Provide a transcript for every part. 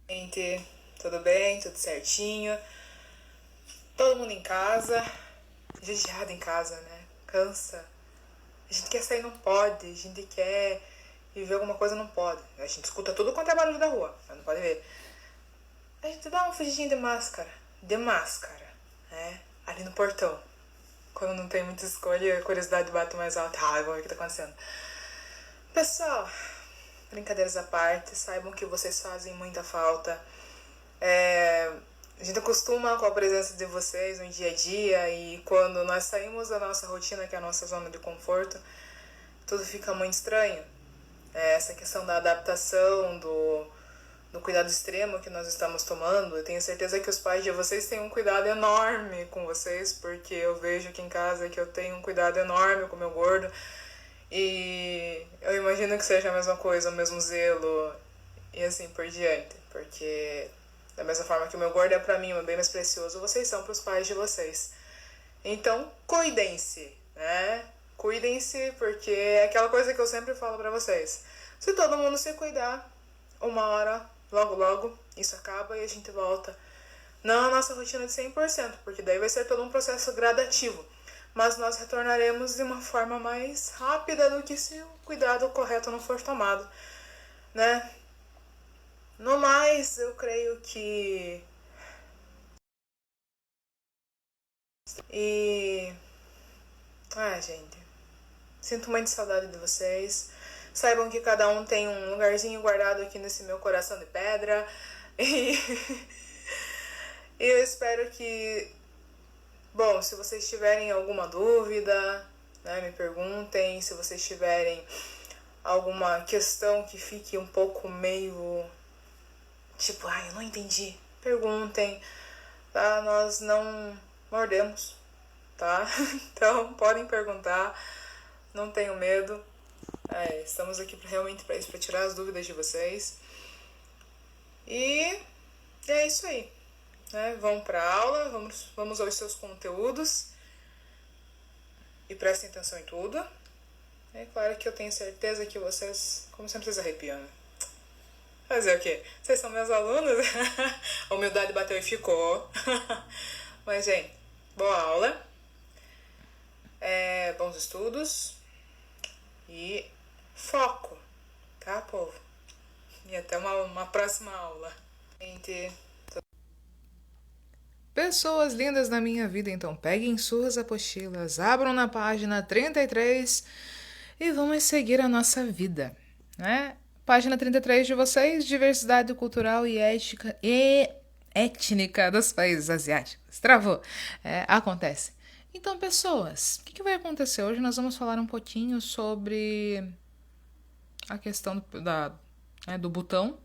Gente, tudo bem? Tudo certinho? Todo mundo em casa, judiado em casa, né? Cansa. A gente quer sair, não pode. A gente quer viver alguma coisa, não pode. A gente escuta tudo quanto é barulho da rua, mas não pode ver. A gente dá uma fugidinha de máscara, né? Ali no portão. Quando não tem muita escolha, a curiosidade bate mais alto. Vamos ver o que tá acontecendo. Pessoal, brincadeiras à parte, saibam que vocês fazem muita falta. A gente acostuma com a presença de vocês no dia a dia e quando nós saímos da nossa rotina, que é a nossa zona de conforto, tudo fica muito estranho. Essa questão da adaptação, do cuidado extremo que nós estamos tomando, eu tenho certeza que os pais de vocês têm um cuidado enorme com vocês, porque eu vejo aqui em casa que eu tenho um cuidado enorme com o meu gordo e eu imagino que seja a mesma coisa, o mesmo zelo e assim por diante, porque da mesma forma que o meu gordo é pra mim o bem mais precioso, vocês são pros pais de vocês. Então, cuidem-se, né? Cuidem-se, porque é aquela coisa que eu sempre falo pra vocês. Se todo mundo se cuidar, uma hora, logo logo, isso acaba e a gente volta. Não a nossa rotina de 100%, porque daí vai ser todo um processo gradativo. Mas nós retornaremos de uma forma mais rápida do que se o cuidado correto não for tomado, né? No mais, eu creio que... E... gente, sinto muita saudade de vocês. Saibam que cada um tem um lugarzinho guardado aqui nesse meu coração de pedra. E eu espero que... Bom, se vocês tiverem alguma dúvida, né, me perguntem. Se vocês tiverem alguma questão que fique um pouco meio... Tipo, eu não entendi. Perguntem, tá? Nós não mordemos, tá? Então, podem perguntar. Não tenham medo. Estamos aqui realmente para isso, para tirar as dúvidas de vocês. E é isso aí. Né? Vão para aula, vamos aos seus conteúdos. E prestem atenção em tudo. É claro que eu tenho certeza que vocês, como sempre, vocês arrepiam. Fazer o quê? Vocês são meus alunos? A humildade bateu e ficou. Mas, gente, boa aula. Bons estudos. E foco, tá, povo? E até uma próxima aula. Gente, pessoas lindas na minha vida, então peguem suas apostilas, abram na página 33 e vamos seguir a nossa vida, né? Página 33 de vocês, diversidade cultural e étnica dos países asiáticos. Travou. Acontece. Então, pessoas, o que vai acontecer? Hoje nós vamos falar um pouquinho sobre a questão do Butão.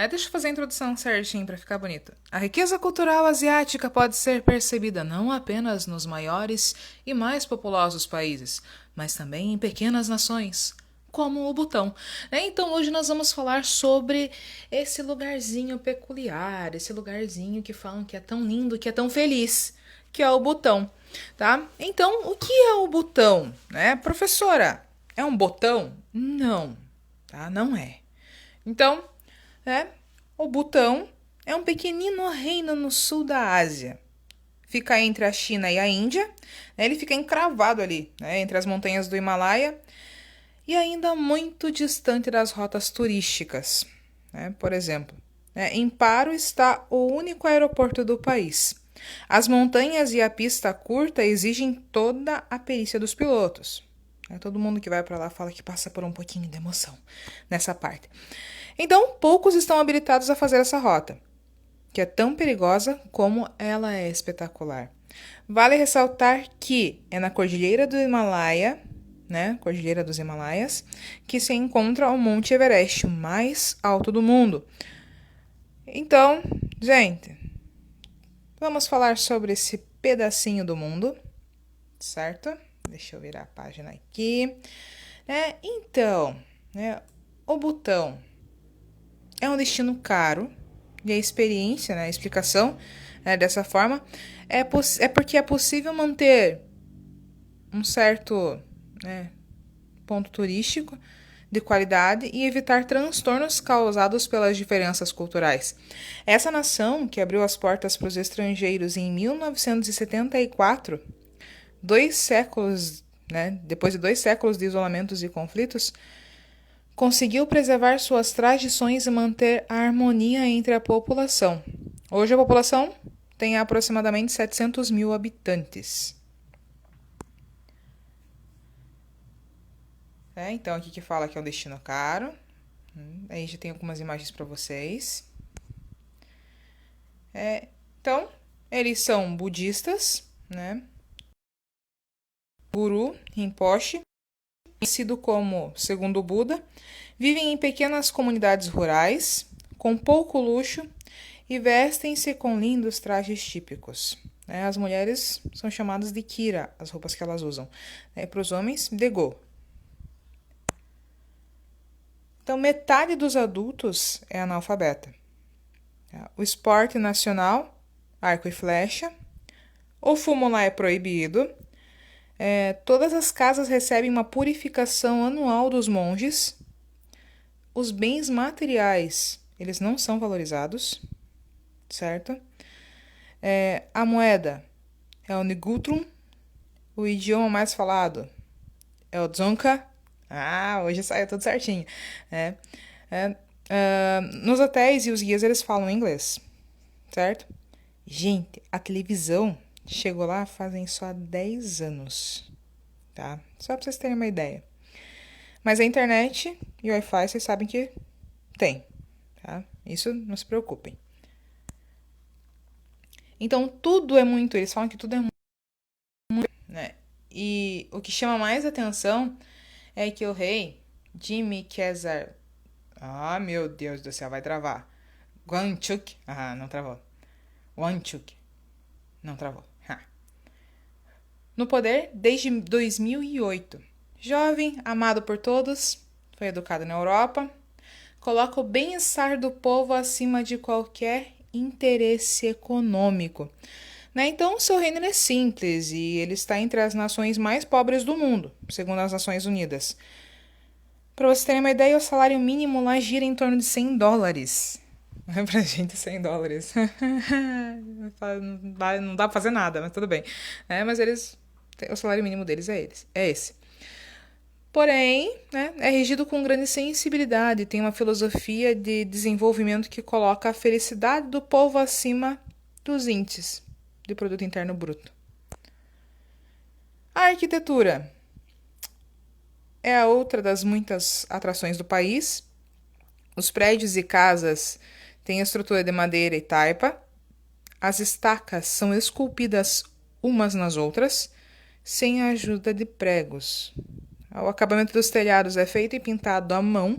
Deixa eu fazer a introdução certinho para ficar bonito. A riqueza cultural asiática pode ser percebida não apenas nos maiores e mais populosos países, mas também em pequenas nações, como o Butão. Então hoje nós vamos falar sobre esse lugarzinho peculiar, esse lugarzinho que falam que é tão lindo, que é tão feliz, que é o Butão. Tá? Então, o que é o Butão? Professora, é um botão? Não, tá? Não é. Então, o Butão é um pequenino reino no sul da Ásia. Fica entre a China e a Índia. Ele fica encravado ali, entre as montanhas do Himalaia e ainda muito distante das rotas turísticas. Por exemplo, em Paro está o único aeroporto do país. As montanhas e a pista curta exigem toda a perícia dos pilotos. Todo mundo que vai para lá fala que passa por um pouquinho de emoção nessa parte. Então, poucos estão habilitados a fazer essa rota, que é tão perigosa como ela é espetacular. Vale ressaltar que é na Cordilheira do Himalaia, Cordilheira dos Himalaias, que se encontra o Monte Everest, o mais alto do mundo. Então, gente, vamos falar sobre esse pedacinho do mundo, certo? Deixa eu virar a página aqui. Então, o Butão é um destino caro e a experiência, a explicação dessa forma é porque é possível manter um certo ponto turístico de qualidade e evitar transtornos causados pelas diferenças culturais. Essa nação, que abriu as portas para os estrangeiros em 1974, 2 séculos, né, depois de 2 séculos de isolamentos e conflitos, conseguiu preservar suas tradições e manter a harmonia entre a população. Hoje a população tem aproximadamente 700 mil habitantes. Então aqui que fala que é um destino caro. Aí já tem algumas imagens para vocês. Então, eles são budistas, né? Guru Rinpoche, conhecido como Segundo Buda, vivem em pequenas comunidades rurais, com pouco luxo e vestem-se com lindos trajes típicos. As mulheres são chamadas de kira, as roupas que elas usam. Para os homens, dego. Então, metade dos adultos é analfabeta. O esporte nacional, arco e flecha. O fumo lá é proibido. Todas as casas recebem uma purificação anual dos monges. Os bens materiais, eles não são valorizados, certo? A moeda é o Ngutrum. O idioma mais falado é o Dzongkha. Hoje saiu tudo certinho. Nos hotéis e os guias eles falam inglês, certo? Gente, a televisão chegou lá fazem só 10 anos, tá? Só pra vocês terem uma ideia. Mas a internet e o Wi-Fi vocês sabem que tem, tá? Isso não se preocupem. Então tudo é muito, eles falam que tudo é muito, né? E o que chama mais atenção é que o rei Jimmy Kesar, meu Deus do céu, vai travar. Wangchuk, não travou. Wangchuk, não travou. No poder desde 2008. Jovem, amado por todos, foi educado na Europa, coloca o bem-estar do povo acima de qualquer interesse econômico. Então, seu reino é simples e ele está entre as nações mais pobres do mundo, segundo as Nações Unidas. Para vocês terem uma ideia, o salário mínimo lá gira em torno de $100. Pra gente, $100. Não dá pra fazer nada, mas tudo bem. Mas o salário mínimo deles é esse. Porém, é regido com grande sensibilidade, tem uma filosofia de desenvolvimento que coloca a felicidade do povo acima dos índices de produto interno bruto. A arquitetura é a outra das muitas atrações do país. Os prédios e casas têm estrutura de madeira e taipa. As estacas são esculpidas umas nas outras, sem a ajuda de pregos. O acabamento dos telhados é feito e pintado à mão.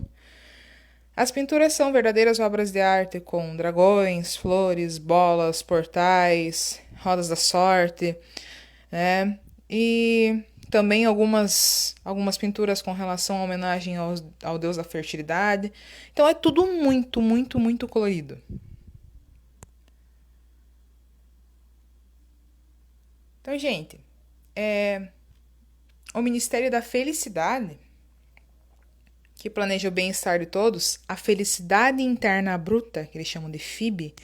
As pinturas são verdadeiras obras de arte, com dragões, flores, bolas, portais, rodas da sorte, e também algumas pinturas com relação à homenagem ao deus da fertilidade. Então é tudo muito, muito, muito colorido. Então, gente, o Ministério da Felicidade, que planeja o bem-estar de todos, a felicidade interna bruta, que eles chamam de FIB,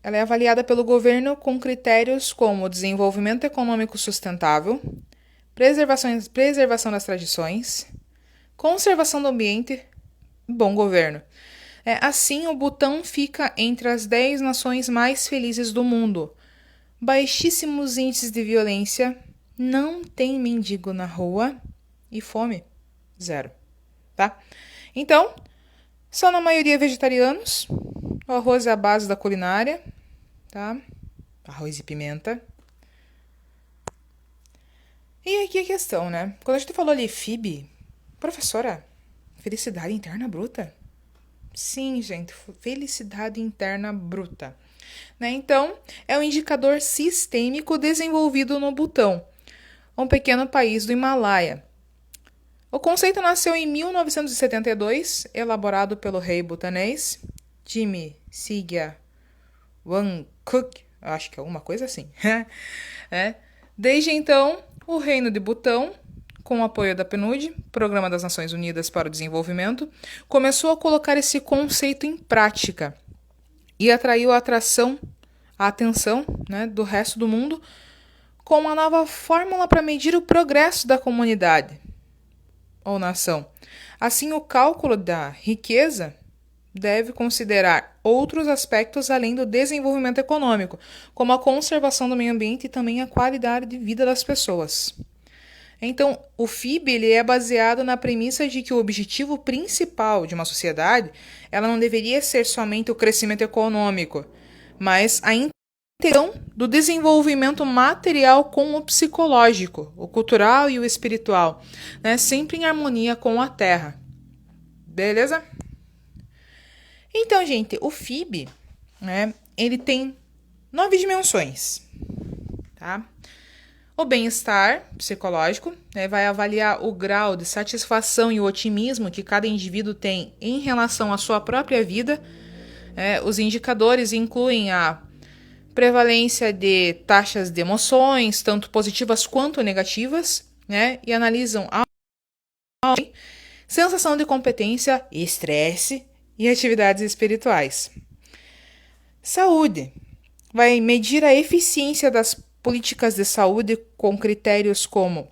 ela é avaliada pelo governo com critérios como desenvolvimento econômico sustentável, preservação das tradições, conservação do ambiente e bom governo. Assim, o Butão fica entre as 10 nações mais felizes do mundo. Baixíssimos índices de violência, não tem mendigo na rua e fome, 0, tá? Então, são na maioria vegetarianos, o arroz é a base da culinária, tá? Arroz e pimenta. E aqui a questão, né? Quando a gente falou ali FIB, professora, felicidade interna bruta? Sim, gente, felicidade interna bruta. Então, é um indicador sistêmico desenvolvido no Butão, um pequeno país do Himalaia. O conceito nasceu em 1972, elaborado pelo rei butanês Jimmy Sigya Wangchuk, acho que é uma coisa assim. Desde então, o reino de Butão com o apoio da PNUD, Programa das Nações Unidas para o Desenvolvimento, começou a colocar esse conceito em prática e atraiu a atenção, né, do resto do mundo com uma nova fórmula para medir o progresso da comunidade ou nação. Assim, o cálculo da riqueza deve considerar outros aspectos além do desenvolvimento econômico, como a conservação do meio ambiente e também a qualidade de vida das pessoas. Então, o FIB ele é baseado na premissa de que o objetivo principal de uma sociedade ela não deveria ser somente o crescimento econômico, mas a integração do desenvolvimento material com o psicológico, o cultural e o espiritual, né? Sempre em harmonia com a Terra. Beleza? Então, gente, o FIB, né, ele tem 9 dimensões, tá? O bem-estar psicológico, né, vai avaliar o grau de satisfação e o otimismo que cada indivíduo tem em relação à sua própria vida. Os indicadores incluem a prevalência de taxas de emoções, tanto positivas quanto negativas, né, e analisam a sensação de competência, estresse e atividades espirituais. Saúde vai medir a eficiência das políticas de saúde com critérios como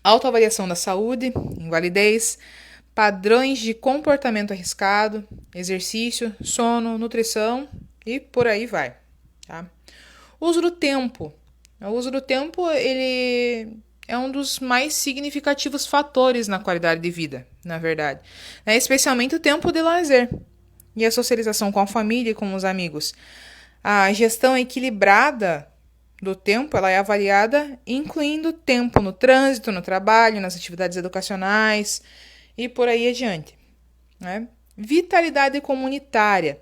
autoavaliação da saúde, invalidez, padrões de comportamento arriscado, exercício, sono, nutrição e por aí vai. Tá? Uso do tempo. O uso do tempo ele é um dos mais significativos fatores na qualidade de vida, na verdade. Especialmente o tempo de lazer e a socialização com a família e com os amigos. A gestão equilibrada do tempo ela é avaliada incluindo tempo no trânsito, no trabalho, nas atividades educacionais e por aí adiante. Né? Vitalidade comunitária.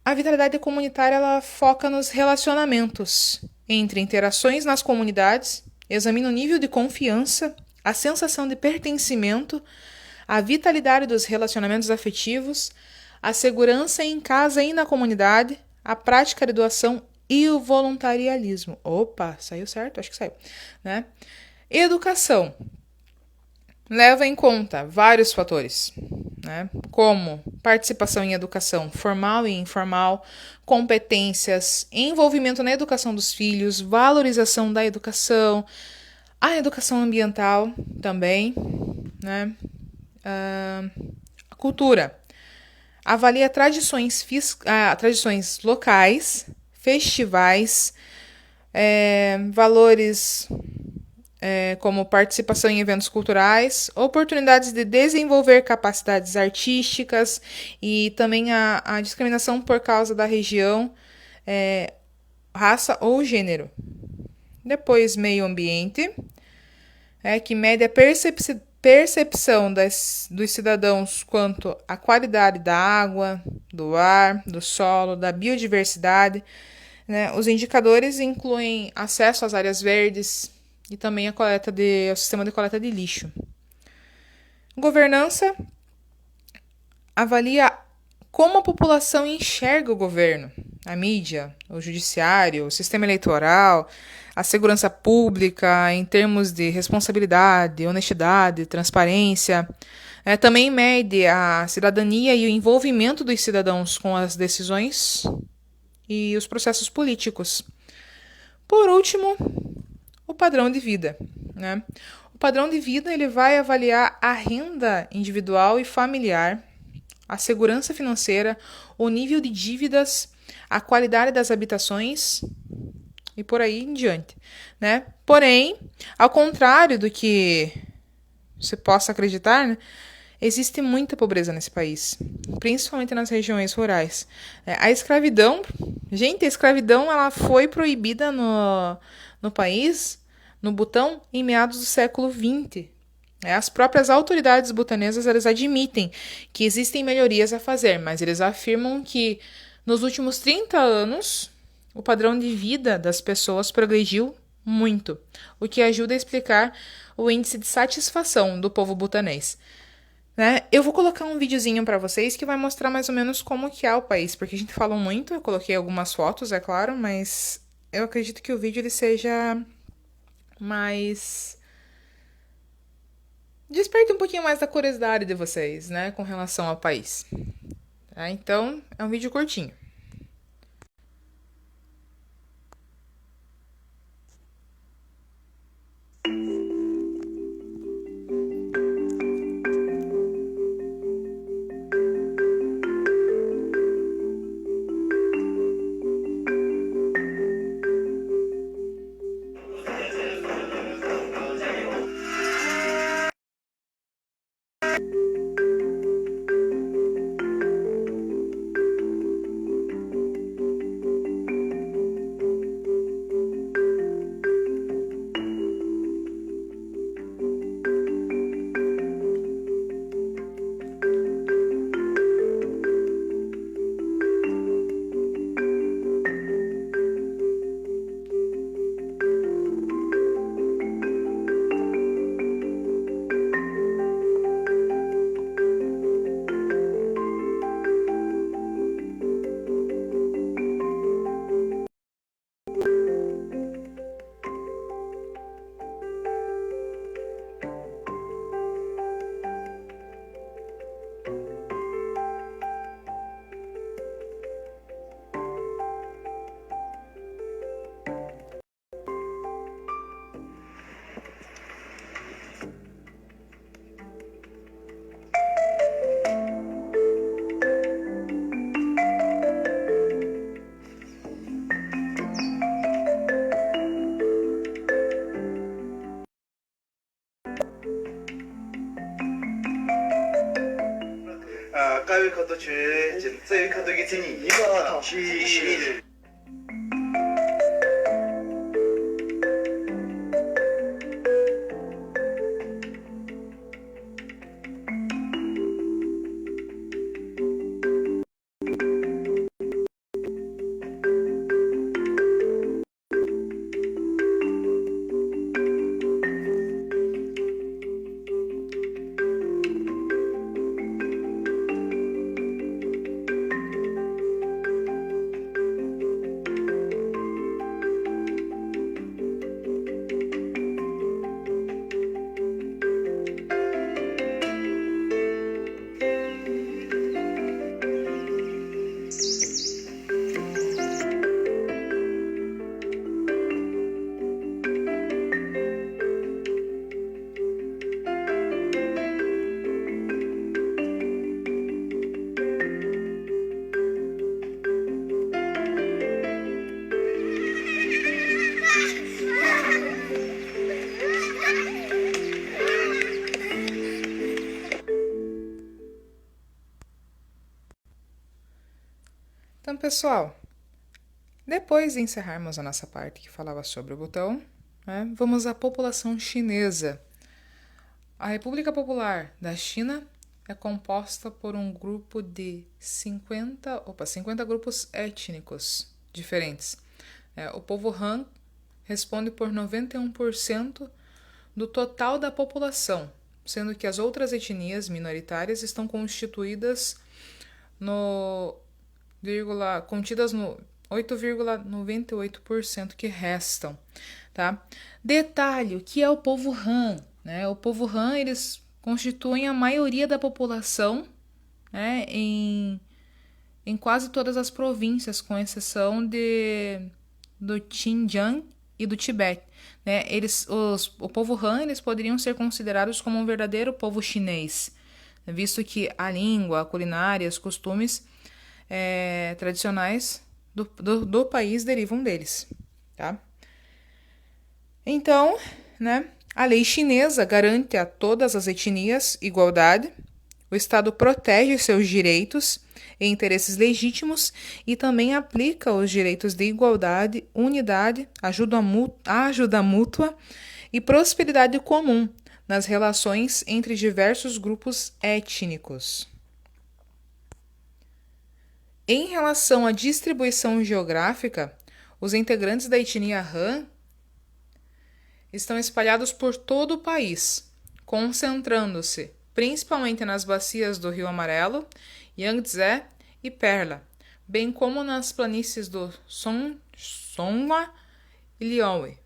A vitalidade comunitária ela foca nos relacionamentos entre interações nas comunidades, examina o nível de confiança, a sensação de pertencimento, a vitalidade dos relacionamentos afetivos, a segurança em casa e na comunidade, a prática de doação e o voluntarialismo. Opa, saiu certo? Acho que saiu. Né? Educação. Leva em conta vários fatores, né? Como participação em educação formal e informal, competências, envolvimento na educação dos filhos, valorização da educação, a educação ambiental também, né? A cultura. Avalia tradições locais, festivais, valores como participação em eventos culturais, oportunidades de desenvolver capacidades artísticas e também a discriminação por causa da região, raça ou gênero. Depois, meio ambiente, que mede a percepção dos cidadãos quanto à qualidade da água, do ar, do solo, da biodiversidade. Né? Os indicadores incluem acesso às áreas verdes e também o sistema de coleta de lixo. Governança avalia como a população enxerga o governo, a mídia, o judiciário, o sistema eleitoral, a segurança pública em termos de responsabilidade, honestidade, transparência. Também mede a cidadania e o envolvimento dos cidadãos com as decisões e os processos políticos. Por último, o padrão de vida. Né? O padrão de vida ele vai avaliar a renda individual e familiar, a segurança financeira, o nível de dívidas, a qualidade das habitações e por aí em diante. Né? Porém, ao contrário do que você possa acreditar, né, existe muita pobreza nesse país, principalmente nas regiões rurais. A escravidão, a escravidão ela foi proibida no país, no Butão, em meados do século XX. As próprias autoridades butanesas elas admitem que existem melhorias a fazer, mas eles afirmam que nos últimos 30 anos o padrão de vida das pessoas progrediu muito, o que ajuda a explicar o índice de satisfação do povo butanês. Eu vou colocar um videozinho para vocês que vai mostrar mais ou menos como que é o país, porque a gente falou muito, eu coloquei algumas fotos, é claro, mas eu acredito que o vídeo ele seja mais desperte um pouquinho mais da curiosidade de vocês, né, com relação ao país. Tá? Então, é um vídeo curtinho. 가위카드 중에 셀카드 기체니 이거 시를 Então, pessoal, depois de encerrarmos a nossa parte que falava sobre o Butão, né, vamos à população chinesa. A República Popular da China é composta por um grupo de 50 grupos étnicos diferentes. O povo Han responde por 91% do total da população, sendo que as outras etnias minoritárias estão constituídas contidas no 8,98% que restam, tá? Detalhe, o que é o povo Han? Né? O povo Han, eles constituem a maioria da população, né, em quase todas as províncias, com exceção do Xinjiang e do Tibete. Né? O povo Han, eles poderiam ser considerados como um verdadeiro povo chinês, visto que a língua, a culinária, os costumes tradicionais do país derivam deles. Tá? Então, né, a lei chinesa garante a todas as etnias igualdade, o Estado protege seus direitos e interesses legítimos e também aplica os direitos de igualdade, unidade, ajuda mútua e prosperidade comum nas relações entre diversos grupos étnicos. Em relação à distribuição geográfica, os integrantes da etnia Han estão espalhados por todo o país, concentrando-se principalmente nas bacias do Rio Amarelo, Yangtze e Perla, bem como nas planícies do Songma e Liaoyi.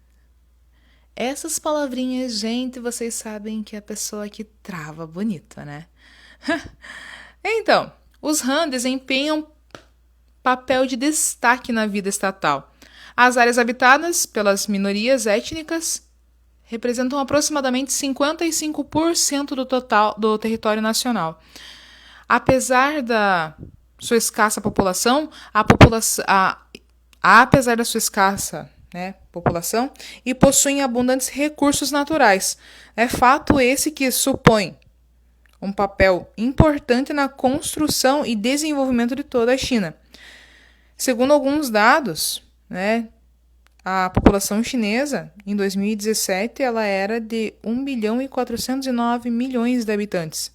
Essas palavrinhas, gente, vocês sabem que a pessoa que trava bonito, né? Então, os Han desempenham papel de destaque na vida estatal. As áreas habitadas pelas minorias étnicas representam aproximadamente 55% do total do território nacional. Apesar da sua escassa população, apesar da sua escassa população, e possuem abundantes recursos naturais. É fato esse que supõe um papel importante na construção e desenvolvimento de toda a China. Segundo alguns dados, a população chinesa, em 2017, ela era de 1 bilhão e 409 milhões de habitantes.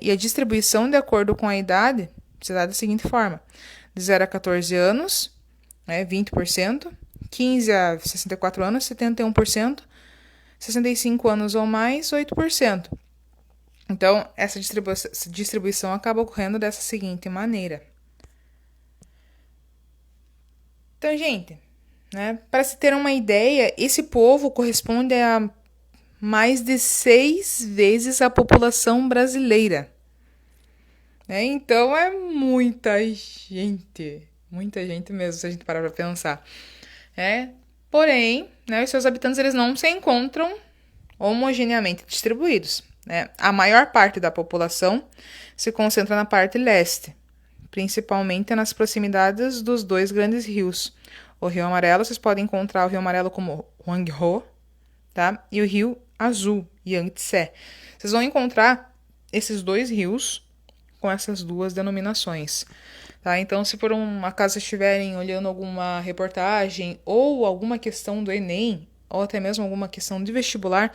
E a distribuição, de acordo com a idade, se dá da seguinte forma: de 0 a 14 anos, 20%, 15 a 64 anos, 71%, 65 anos ou mais, 8%. Então, essa distribuição acaba ocorrendo dessa seguinte maneira. Então, gente, para se ter uma ideia, esse povo corresponde a mais de 6 vezes a população brasileira. Então, é muita gente mesmo, se a gente parar para pensar. Porém, os seus habitantes eles não se encontram homogeneamente distribuídos. A maior parte da população se concentra na parte leste, principalmente nas proximidades dos dois grandes rios. O Rio Amarelo, vocês podem encontrar o Rio Amarelo como Huanghe, tá? E o Rio Azul, Yangtze. Vocês vão encontrar esses dois rios com essas duas denominações. Tá? Então, se por um acaso estiverem olhando alguma reportagem ou alguma questão do Enem, ou até mesmo alguma questão de vestibular,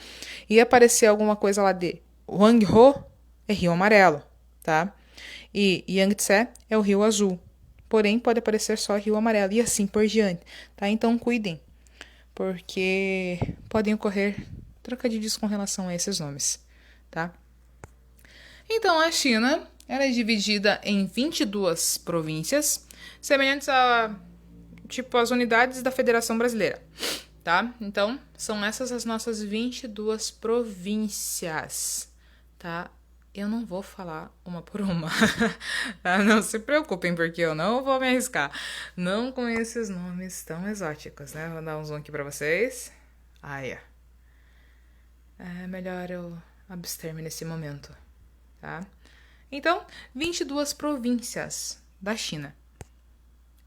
e aparecer alguma coisa lá de Huanghe, é Rio Amarelo, tá? E Yangtze é o Rio Azul. Porém, pode aparecer só Rio Amarelo e assim por diante, tá? Então, cuidem, porque podem ocorrer trocadilhos com relação a esses nomes, tá? Então, a China ela é dividida em 22 províncias, semelhantes a, as unidades da Federação Brasileira, tá? Então, são essas as nossas 22 províncias, tá? Eu não vou falar uma por uma, tá? Não se preocupem, porque eu não vou me arriscar. Não com esses nomes tão exóticos, né? Vou dar um zoom aqui pra vocês. É melhor eu abster-me nesse momento, tá? Então, 22 províncias da China.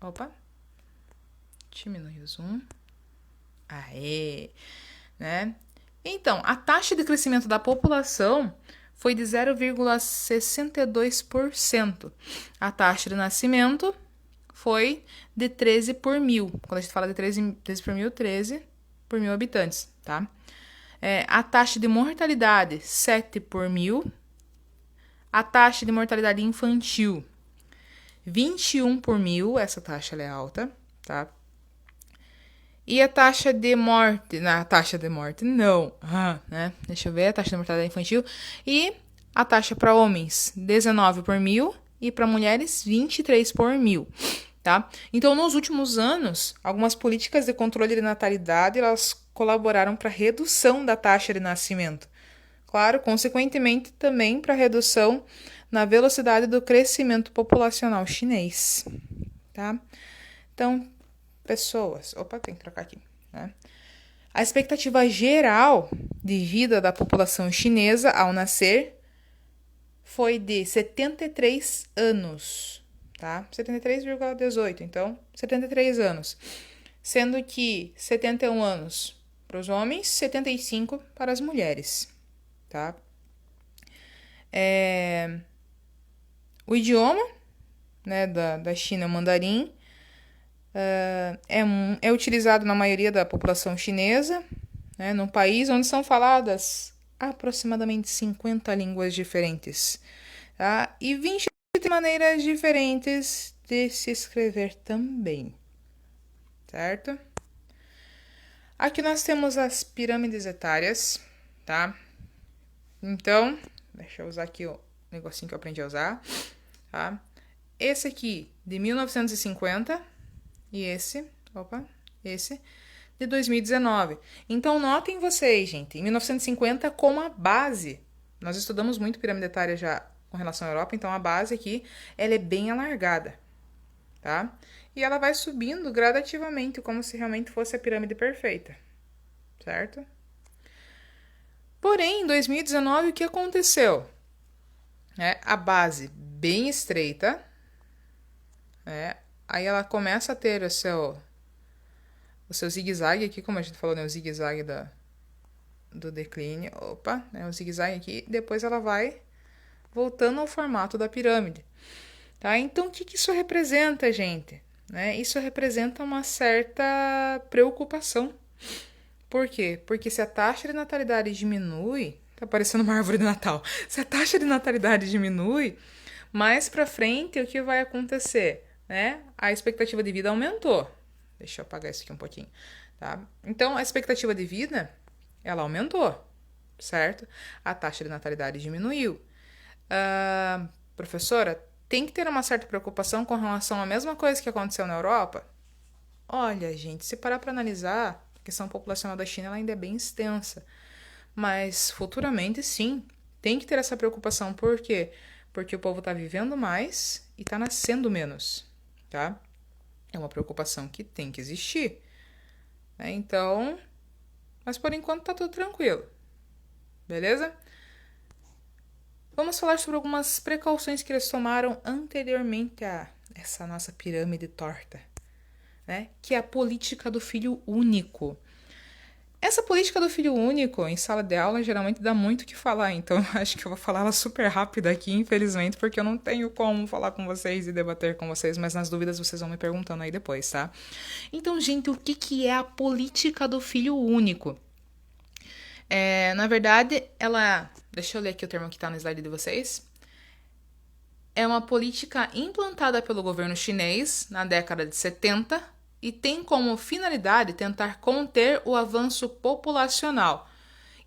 Opa. Diminui o zoom. Então, a taxa de crescimento da população foi de 0,62%. A taxa de nascimento foi de 13 por mil. Quando a gente fala de 13 por mil, 13 por mil habitantes, tá? A taxa de mortalidade, 7 por mil. A taxa de mortalidade infantil, 21 por mil. Essa taxa é alta, tá? E a taxa de morte... Deixa eu ver, a taxa de mortalidade infantil. E a taxa para homens, 19 por mil. E para mulheres, 23 por mil, tá? Então, nos últimos anos, algumas políticas de controle de natalidade, elas colaboraram para a redução da taxa de nascimento. Claro, consequentemente, também para a redução na velocidade do crescimento populacional chinês, tá? Então, pessoas... Opa, tem que trocar aqui, né? A expectativa geral de vida da população chinesa ao nascer foi de 73 anos, tá? 73,18, então, 73 anos. Sendo que 71 anos para os homens, 75 para as mulheres, tá? O idioma, da China, o mandarim, é utilizado na maioria da população chinesa, num país onde são faladas aproximadamente 50 línguas diferentes, tá? E 20 maneiras diferentes de se escrever também, certo? Aqui nós temos as pirâmides etárias, tá? Então, deixa eu usar aqui o negocinho que eu aprendi a usar, tá? Esse aqui, de 1950, e esse, de 2019. Então, notem vocês, gente, em 1950 como a base, nós estudamos muito pirâmide etária já com relação à Europa, então a base aqui, ela é bem alargada, tá? E ela vai subindo gradativamente, como se realmente fosse a pirâmide perfeita, certo? Porém, em 2019, o que aconteceu? A base bem estreita, aí ela começa a ter o seu zigue-zague aqui, como a gente falou, né, o zigue-zague do declínio, o zigue-zague aqui, depois ela vai voltando ao formato da pirâmide, tá? Então, o que isso representa, gente? Isso representa uma certa preocupação. Por quê? Porque se a taxa de natalidade diminui, tá parecendo uma árvore de Natal, se a taxa de natalidade diminui, mais pra frente o que vai acontecer? A expectativa de vida aumentou. Deixa eu apagar isso aqui um pouquinho, tá? Então, a expectativa de vida, ela aumentou, certo? A taxa de natalidade diminuiu. Professora, tem que ter uma certa preocupação com relação à mesma coisa que aconteceu na Europa? Olha, gente, se parar para analisar, a questão populacional da China ela ainda é bem extensa. Mas futuramente, sim, tem que ter essa preocupação. Por quê? Porque o povo está vivendo mais e está nascendo menos, tá? É uma preocupação que tem que existir. Então, mas por enquanto tá tudo tranquilo. Beleza? Vamos falar sobre algumas precauções que eles tomaram anteriormente a essa nossa pirâmide torta, que é a política do filho único. Essa política do filho único em sala de aula geralmente dá muito o que falar, então acho que eu vou falar ela super rápida aqui, infelizmente, porque eu não tenho como falar com vocês e debater com vocês, mas nas dúvidas vocês vão me perguntando aí depois, tá? Então, gente, o que é a política do filho único? Na verdade, ela... Deixa eu ler aqui o termo que tá no slide de vocês. É uma política implantada pelo governo chinês na década de 70 e tem como finalidade tentar conter o avanço populacional.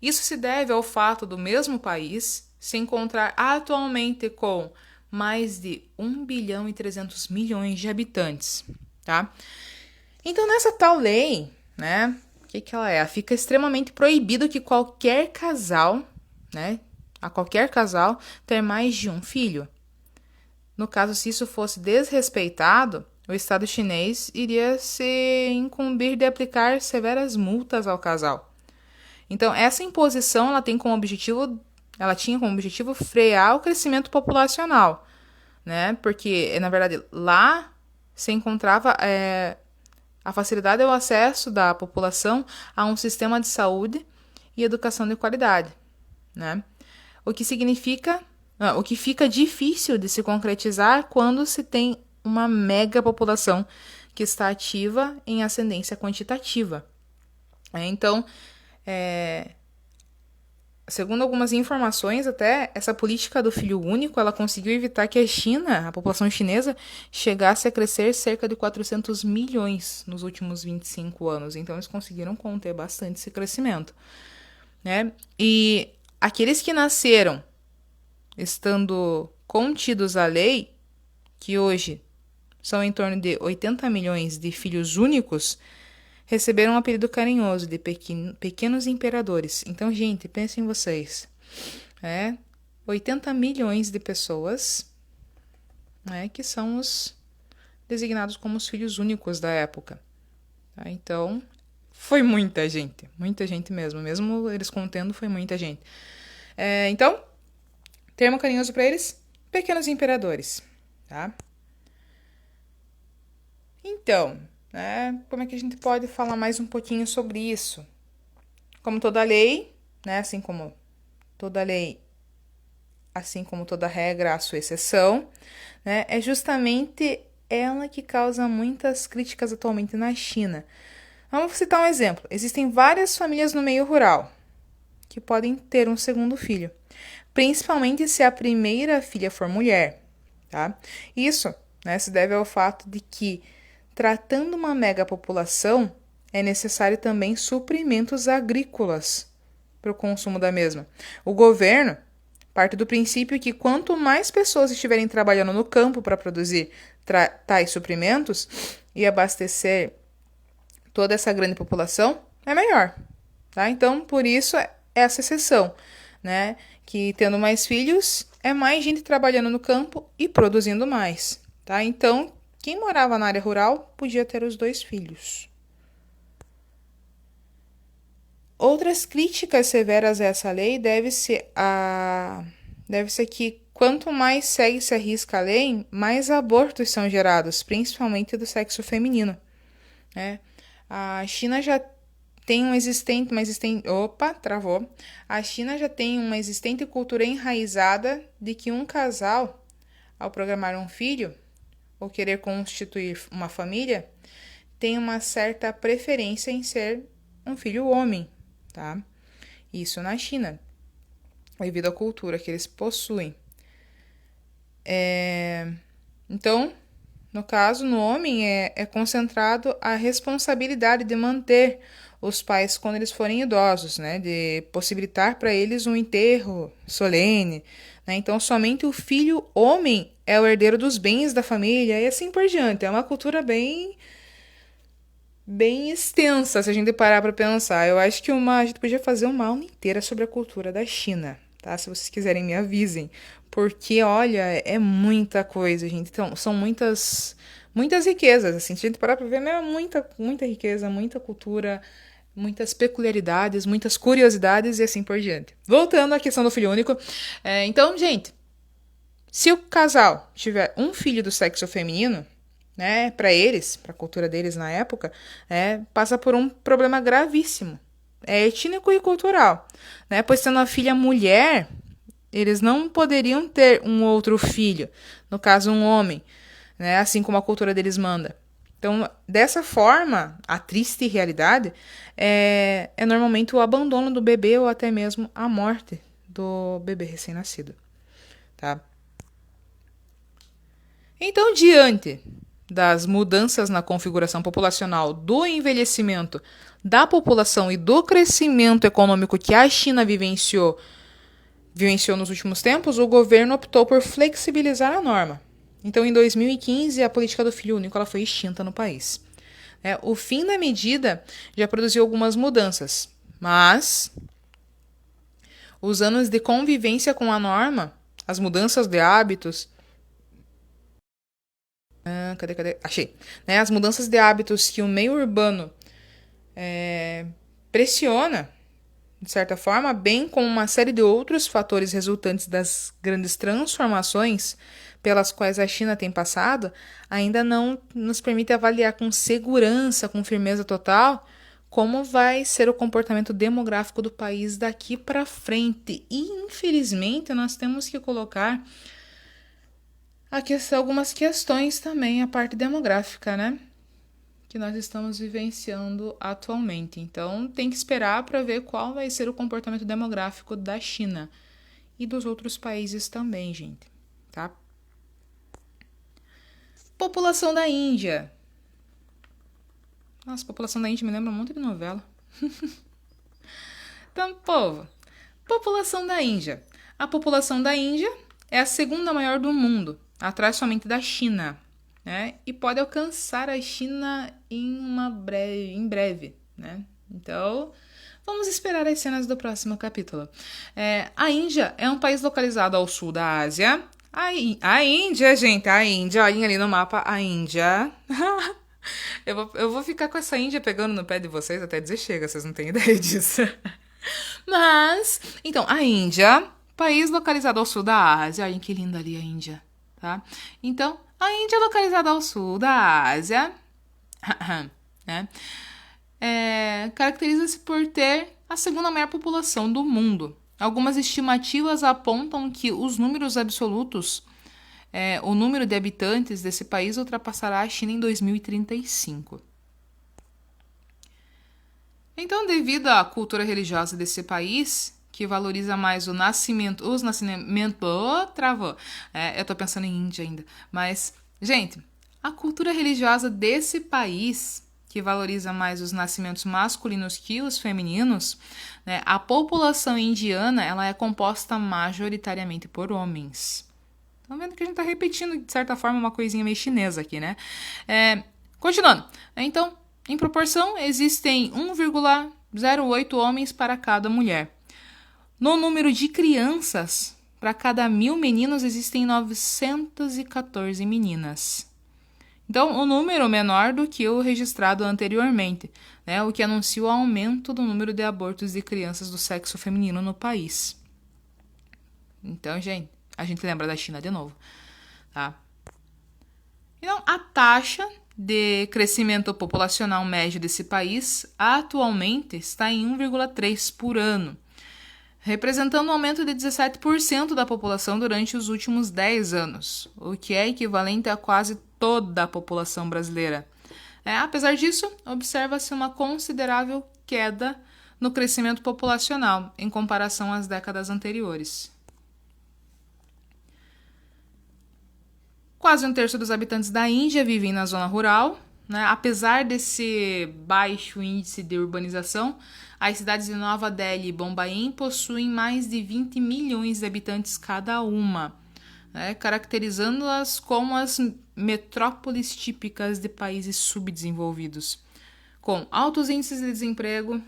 Isso se deve ao fato do mesmo país se encontrar atualmente com mais de 1 bilhão e 300 milhões de habitantes, tá? Então, nessa tal lei, o que ela é? Fica extremamente proibido que qualquer casal, a qualquer casal, ter mais de um filho. No caso, se isso fosse desrespeitado, o Estado chinês iria se incumbir de aplicar severas multas ao casal. Então, essa imposição ela tinha como objetivo frear o crescimento populacional, Porque, na verdade, lá se encontrava a facilidade ao acesso da população a um sistema de saúde e educação de qualidade, O que fica difícil de se concretizar quando se tem uma mega população que está ativa em ascendência quantitativa. Então, segundo algumas informações, até essa política do filho único, ela conseguiu evitar que a população chinesa, chegasse a crescer cerca de 400 milhões nos últimos 25 anos. Então, eles conseguiram conter bastante esse crescimento. E aqueles que nasceram estando contidos à lei, que hoje são em torno de 80 milhões de filhos únicos, receberam um apelido carinhoso de pequenos imperadores. Então, gente, pensem vocês. 80 milhões de pessoas que são os designados como os filhos únicos da época. Então, foi muita gente mesmo. Mesmo eles contendo, foi muita gente. Então, termo carinhoso para eles, pequenos imperadores, tá? Então, como é que a gente pode falar mais um pouquinho sobre isso? Como toda lei, assim como toda lei, assim como toda regra, a sua exceção, é justamente ela que causa muitas críticas atualmente na China. Vamos citar um exemplo. Existem várias famílias no meio rural que podem ter um segundo filho, principalmente se a primeira filha for mulher, tá? Isso, se deve ao fato de que, tratando uma megapopulação, é necessário também suprimentos agrícolas para o consumo da mesma. O governo parte do princípio que quanto mais pessoas estiverem trabalhando no campo para produzir tais suprimentos e abastecer toda essa grande população, é melhor, tá? Então, por isso, essa exceção, né? Que tendo mais filhos, é mais gente trabalhando no campo e produzindo mais, tá? Então, quem morava na área rural podia ter os 2 filhos. Outras críticas severas a essa lei deve-se que quanto mais segue-se a risca a lei, mais abortos são gerados, principalmente do sexo feminino, né? A China já tem A China já tem uma existente cultura enraizada de que um casal, ao programar um filho ou querer constituir uma família, tem uma certa preferência em ser um filho homem, tá? Isso na China, devido à cultura que eles possuem. Então, no caso, no homem é concentrado a responsabilidade de manter os pais quando eles forem idosos, né? De possibilitar para eles um enterro solene, né? Então, somente o filho homem é o herdeiro dos bens da família e assim por diante. É uma cultura bem extensa, se a gente parar para pensar. Eu acho que a gente podia fazer uma aula inteira sobre a cultura da China, tá? Se vocês quiserem, me avisem. Porque, olha, é muita coisa, gente. Então, são muitas riquezas, assim. Se a gente parar para ver, é muita riqueza, muita cultura, muitas peculiaridades, muitas curiosidades e assim por diante. Voltando à questão do filho único. Então, gente, se o casal tiver um filho do sexo feminino, né, para eles, para a cultura deles na época, passa por um problema gravíssimo. É étnico e cultural, né? Pois sendo a filha mulher, eles não poderiam ter um outro filho, no caso um homem, né? Assim como a cultura deles manda. Então, dessa forma, a triste realidade é normalmente o abandono do bebê ou até mesmo a morte do bebê recém-nascido, tá? Então, diante das mudanças na configuração populacional, do envelhecimento da população e do crescimento econômico que a China vivenciou nos últimos tempos, o governo optou por flexibilizar a norma. Então, em 2015, a política do filho único ela foi extinta no país. O fim da medida já produziu algumas mudanças, mas os anos de convivência com a norma, as mudanças de hábitos, Achei. Né? As mudanças de hábitos que o meio urbano pressiona, de certa forma, bem como uma série de outros fatores resultantes das grandes transformações pelas quais a China tem passado, ainda não nos permite avaliar com segurança, com firmeza total, como vai ser o comportamento demográfico do país daqui para frente. E, infelizmente, nós temos que colocar algumas questões também, a parte demográfica, né? Que nós estamos vivenciando atualmente. Então, tem que esperar para ver qual vai ser o comportamento demográfico da China e dos outros países também, gente, tá? População da Índia. Nossa, população da Índia me lembra um monte de novela. Então, povo, população da Índia. A população da Índia é a segunda maior do mundo, atrás somente da China, né? E pode alcançar a China em breve, né? Então, vamos esperar as cenas do próximo capítulo. A Índia é um país localizado ao sul da Ásia. A Índia, gente, a Índia, olhem ali no mapa, a Índia. Eu vou ficar com essa Índia pegando no pé de vocês até dizer chega, vocês não têm ideia disso. Mas, então, a Índia, país localizado ao sul da Ásia. Olhem que linda ali a Índia, tá? Então, a Índia é localizada ao sul da Ásia, né? Caracteriza-se por ter a segunda maior população do mundo. Algumas estimativas apontam que os números absolutos, o número de habitantes desse país ultrapassará a China em 2035. Então, devido à cultura religiosa desse país, que valoriza mais os nascimentos... travou. Eu tô pensando em Índia ainda. Mas, gente, a cultura religiosa desse país, que valoriza mais os nascimentos masculinos que os femininos, né, a população indiana ela é composta majoritariamente por homens. Estão vendo que a gente tá repetindo, de certa forma, uma coisinha meio chinesa aqui, né? Continuando. Então, Em proporção, existem 1,08 homens para cada mulher. No número de crianças, para cada 1.000 meninos, existem 914 meninas. Então, o número menor do que o registrado anteriormente, né, o que anuncia o aumento do número de abortos de crianças do sexo feminino no país. Então, gente, a gente lembra da China de novo, tá? Então, a taxa de crescimento populacional médio desse país atualmente está em 1,3 por ano, representando um aumento de 17% da população durante os últimos 10 anos, o que é equivalente a quase toda a população brasileira. Apesar disso, observa-se uma considerável queda no crescimento populacional em comparação às décadas anteriores. Quase um terço dos habitantes da Índia vivem na zona rural, né? Apesar desse baixo índice de urbanização, as cidades de Nova Delhi e Bombaim possuem mais de 20 milhões de habitantes cada uma, né? Caracterizando-as como as metrópoles típicas de países subdesenvolvidos, com altos índices de desemprego,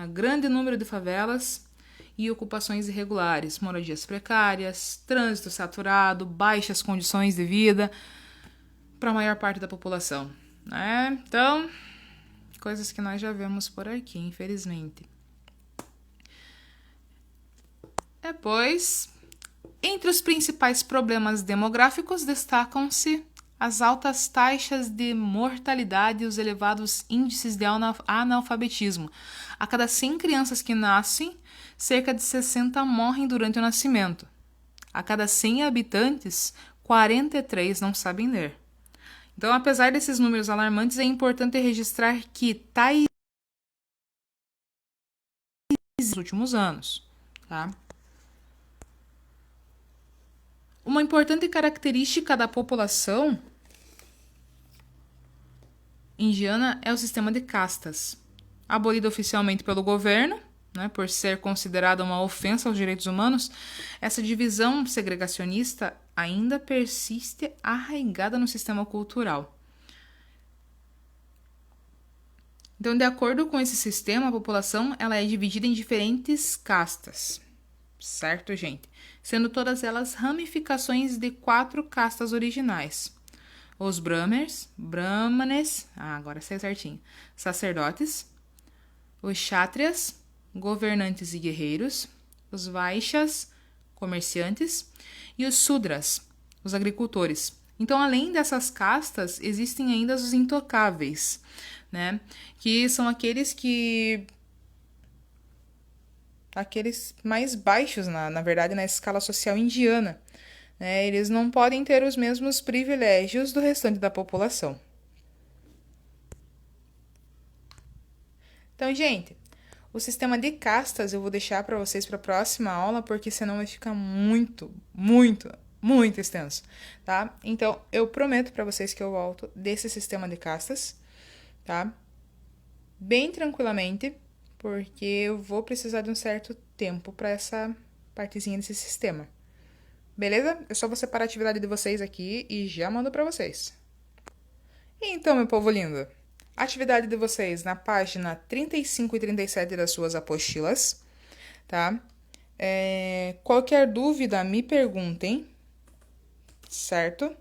grande número de favelas e ocupações irregulares, moradias precárias, trânsito saturado, baixas condições de vida para a maior parte da população. Então, coisas que nós já vemos por aqui, infelizmente. Depois, entre os principais problemas demográficos destacam-se as altas taxas de mortalidade e os elevados índices de analfabetismo. A cada 100 crianças que nascem, cerca de 60 morrem durante o nascimento. A cada 100 habitantes, 43 não sabem ler. Então, apesar desses números alarmantes, é importante registrar que tais nos últimos anos, tá? Uma importante característica da população indiana é o sistema de castas, abolido oficialmente pelo governo, né, por ser considerada uma ofensa aos direitos humanos. Essa divisão segregacionista ainda persiste arraigada no sistema cultural. Então, de acordo com esse sistema, a população ela é dividida em diferentes castas, certo, gente? Sendo todas elas ramificações de 4 castas originais. Os brahmanes, agora sei certinho, sacerdotes, os kshatriyas, governantes e guerreiros, os vaixyas, comerciantes, e os sudras, os agricultores. Então, além dessas castas, existem ainda os intocáveis, né? Que são aqueles mais baixos, na verdade, na escala social indiana. Né? Eles não podem ter os mesmos privilégios do restante da população. Então, gente, o sistema de castas eu vou deixar para vocês para a próxima aula, porque senão vai ficar muito extenso, tá? Então, eu prometo para vocês que eu volto desse sistema de castas, tá? Bem tranquilamente, porque eu vou precisar de um certo tempo para essa partezinha desse sistema. Beleza? Eu só vou separar a atividade de vocês aqui e já mando para vocês. Então, meu povo lindo, a atividade de vocês na página 35 e 37 das suas apostilas, tá? Qualquer dúvida, me perguntem, certo?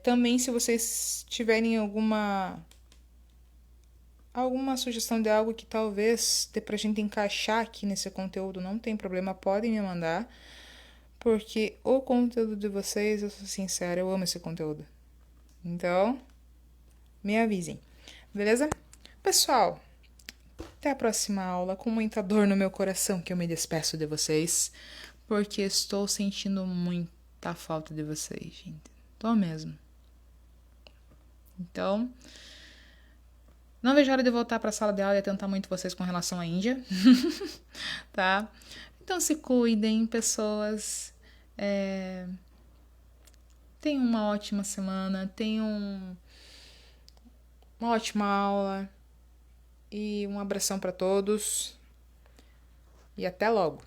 Também, se vocês tiverem alguma sugestão de algo que talvez dê pra gente encaixar aqui nesse conteúdo, não tem problema, podem me mandar, porque o conteúdo de vocês, eu sou sincera, eu amo esse conteúdo. Então, me avisem, beleza? Pessoal, até a próxima aula, com muita dor no meu coração que eu me despeço de vocês, porque estou sentindo muita falta de vocês, gente. Tô mesmo. Então, não vejo a hora de voltar para a sala de aula e atentar muito vocês com relação à Índia, tá? Então, se cuidem, pessoas. Tenham uma ótima semana, tenham uma ótima aula e um abração para todos e até logo.